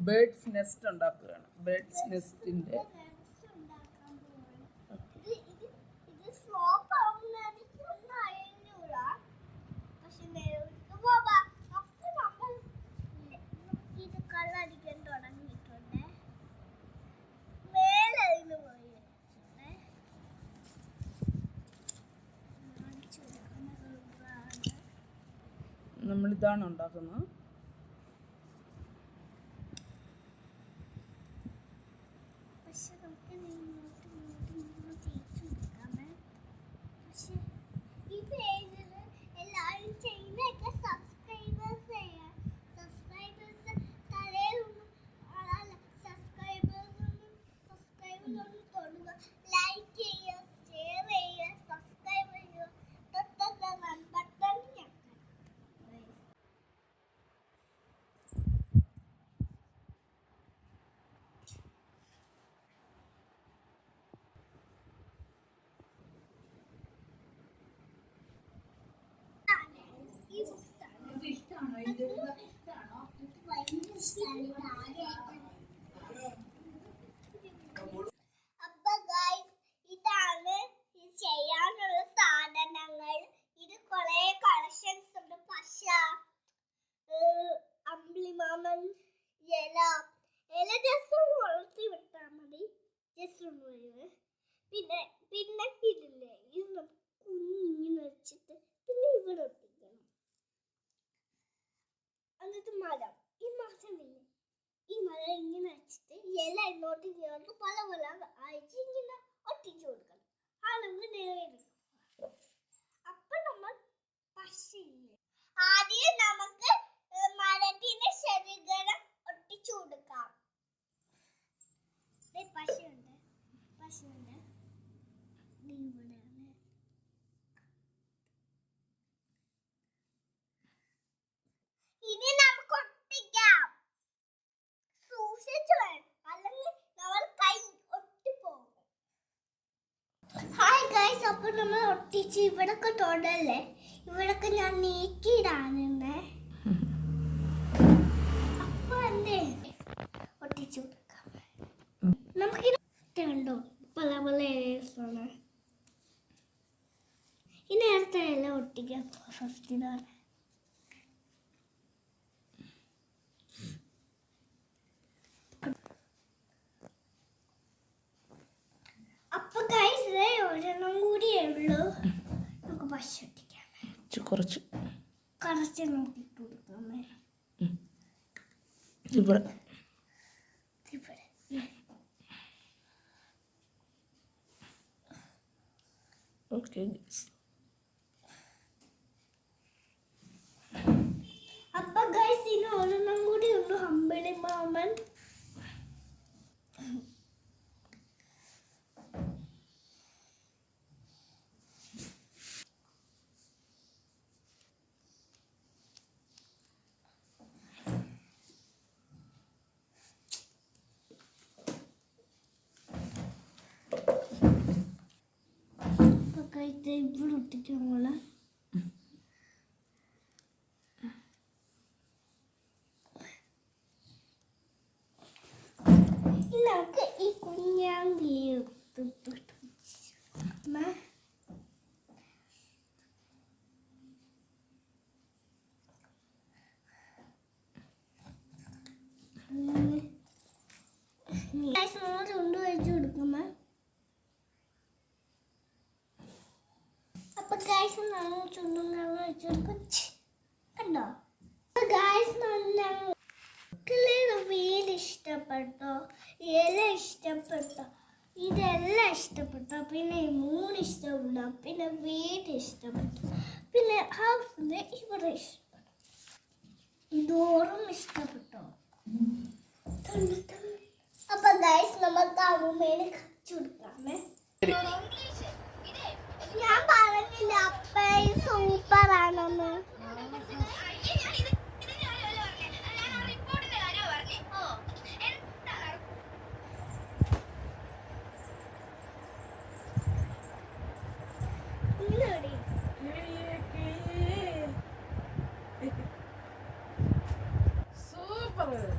Birds nest ഉണ്ടാക്കുകയാണ്. Birds നെസ്റ്റിന്റെ നമ്മളിതാണ് ഉണ്ടാക്കുന്നത്. അപ്പൊ ഗൈസ്, ഇതാണ് ചെയ്യാനുള്ള സാധനങ്ങൾ. ഇത് കുറെ കളക്ഷൻസ് ഉണ്ട്. പശ, അമ്പിളിമാമൻ, ഇല ജസ്റ്റ് ഒന്ന് വളർത്തി വിട്ടാൽ മതി. ജസ്റ്റ് ഒന്ന് പിന്നെ ഇതില്ലേ, ഇത് കുഞ്ഞിങ്ങനെ വെച്ചിട്ട് പിന്നെ ഇവിടെ ഒട്ടിക്കണം. എന്നിട്ട് മരം, ഈ മരം ഇങ്ങനെ വെച്ചിട്ട് ഇല ഇങ്ങോട്ട് ചേർത്ത് പല അയച്ച് ഇങ്ങനെ ഒട്ടിച്ചു കൊടുക്കണം. ആണെങ്കിൽ നേരെടുക്കും. അപ്പൊ നമ്മൾ പശയില്ലേ, ആദ്യം നമുക്ക് മരത്തിന്റെ ശരീരം ഒട്ടിച്ചു കൊടുക്കാം. പശയുണ്ട് ഇവിടെയാണ്. ഇനി നമുക്ക് ഒട്ടിക്കാം. സൂക്ഷിച്ചു വേണം, അല്ലെങ്കിൽ നമ്മൾ കൈ ഒട്ടിപ്പോകും. ഹായ് ഗൈസ്, അപ്പൊ നമ്മൾ ഒട്ടിച്ച് ഇവിടൊക്കെ തൊടല്ലേ, ഇവിടൊക്കെ ഞാൻ നീക്കിയിടാനുണ്ട്. അപ്പൊ എന്തേ ഒട്ടിച്ചു കൊടുക്കാം. നമുക്കിത് കണ്ടോ, പല ഏരിയസാണ്. ഈ നേരത്തെ എല്ലാം ഒട്ടിക്കാം. ഫസ്റ്റ് ഇതാണ്. അപ്പൊ ഗൈസ്, ഒരെണ്ണം കൂടിയേ ഉള്ളൂ. നമുക്ക് പശ ഒട്ടിക്കാം. കുറച്ച് നോക്കിട്ട് കൊടുക്കാമേ. ഇവിടെ ഓക്കെ. അപ്പൊ ഗൈസ്, ഇനി ഒരെണ്ണം കൂടി ഉള്ളൂ, അമ്പിളിമാമൻ. ഇവിടെ ഒട്ടിക്കാൻ പോലെ നമുക്ക് ഈ കുഞ്ഞാങ്കി കൊണ്ട് വെച്ച് കൊടുക്കുമ്പോ അപ്പൊ ഗൈസ്, നമ്മൾ ചുണ്ടും വെച്ച് കൊടുക്കും. കണ്ടോ ഗൈസ്, വീട് ഇഷ്ടപ്പെട്ടോ, ഇല ഇഷ്ടപ്പെട്ടോ, ഇതെല്ലാം ഇഷ്ടപ്പെട്ടോ, പിന്നെ 3 ഇഷ്ടപ്പെട്ടു, പിന്നെ വീട് ഇഷ്ടപ്പെട്ടു, പിന്നെ ഹൗസിന്റെ ഇവിടെ ഇഷ്ടപ്പെട്ടു, ഡോറും ഇഷ്ടപ്പെട്ടോ. അപ്പൊ ഗൈസ്, നമുക്ക് അമ്മൂമ്മേനെ കച്ചു കൊടുക്കാമേ. ഞാൻ പറഞ്ഞില്ല അപ്പേ സൂപ്പർ ആണെന്ന്. സൂപ്പർ.